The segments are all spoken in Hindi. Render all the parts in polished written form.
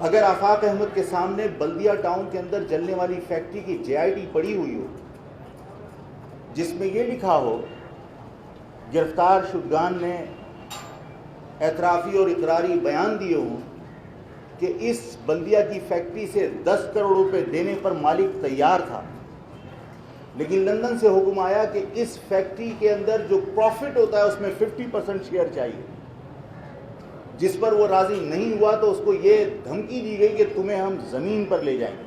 अगर आफाक अहमद के सामने बल्दिया टाउन के अंदर जलने वाली फैक्ट्री की JIT पड़ी हुई हो, जिसमें यह लिखा हो, गिरफ्तार शुदगान ने एतराफ़ी और इकरारी बयान दिए हों कि इस बल्दिया की फैक्ट्री से 10 करोड़ रुपए देने पर मालिक तैयार था, लेकिन लंदन से हुक्म आया कि इस फैक्ट्री के अंदर जो प्रॉफिट होता है उसमें 50% शेयर चाहिए, जिस पर वो राजी नहीं हुआ तो उसको ये धमकी दी गई कि तुम्हें हम ज़मीन पर ले जाएंगे।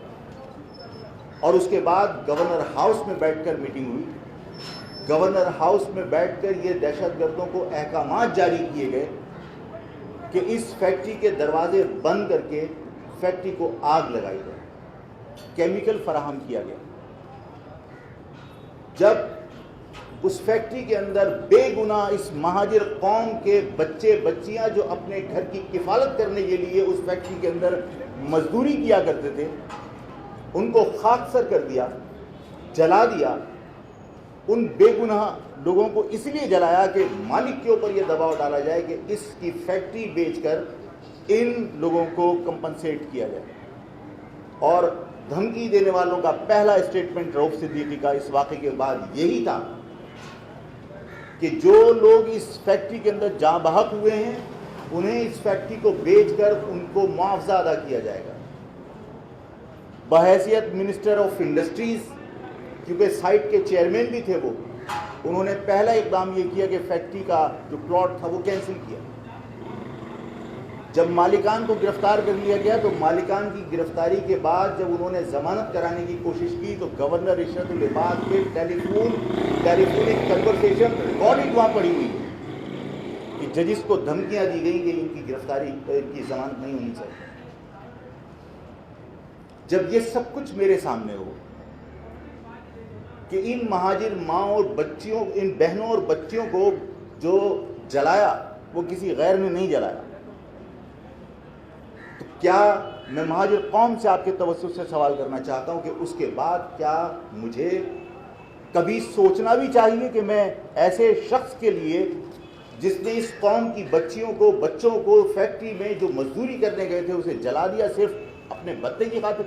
और उसके बाद गवर्नर हाउस में बैठकर मीटिंग हुई। गवर्नर हाउस में बैठकर ये दहशतगर्दों को अहकामात जारी किए गए कि इस फैक्ट्री के दरवाजे बंद करके फैक्ट्री को आग लगाई गई, केमिकल फराहम किया गया। जब उस फैक्ट्री के अंदर बेगुनाह इस महाजिर कौम के बच्चे बच्चियां जो अपने घर की किफालत करने के लिए उस फैक्ट्री के अंदर मजदूरी किया करते थे, उनको खाकसर कर दिया, जला दिया। उन बेगुनाह लोगों को इसलिए जलाया कि मालिक के ऊपर यह दबाव डाला जाए कि इसकी फैक्ट्री बेचकर इन लोगों को कंपनसेट किया जाए। और धमकी देने वालों का पहला स्टेटमेंट रऊफ सिद्दीकी का इस वाक़े के बाद यही था कि जो लोग इस फैक्ट्री के अंदर जाँ बहक हुए हैं उन्हें इस फैक्ट्री को बेचकर उनको मुआवजा अदा किया जाएगा। बहैसियत मिनिस्टर ऑफ इंडस्ट्रीज, क्योंकि साइट के चेयरमैन भी थे वो, उन्होंने पहला इकदाम ये किया कि फैक्ट्री का जो प्लॉट था वो कैंसिल किया। जब मालिकान को गिरफ्तार कर लिया गया तो मालिकान की गिरफ्तारी के बाद जब उन्होंने जमानत कराने की कोशिश की तो गवर्नर इशरतुल इबाद के टेलीफोनिक कन्वर्सेशन रिकॉर्डिंग वहाँ पड़ी हुई कि जजिस को धमकियाँ दी गई कि इनकी गिरफ्तारी, इनकी जमानत नहीं होनी चाहिए। जब ये सब कुछ मेरे सामने हो कि इन महाजिर माँ और बच्चियों, इन बहनों और बच्चियों को जो जलाया वो किसी गैर ने नहीं जलाया, तो क्या मैं महाजिर कौम से आपके तवज्जुह से सवाल करना चाहता हूं कि उसके बाद क्या मुझे कभी सोचना भी चाहिए कि मैं ऐसे शख्स के लिए जिसने इस कौम की बच्चियों को, बच्चों को फैक्ट्री में जो मजदूरी करने गए थे उसे जला दिया सिर्फ अपने बत्ते की खातिर?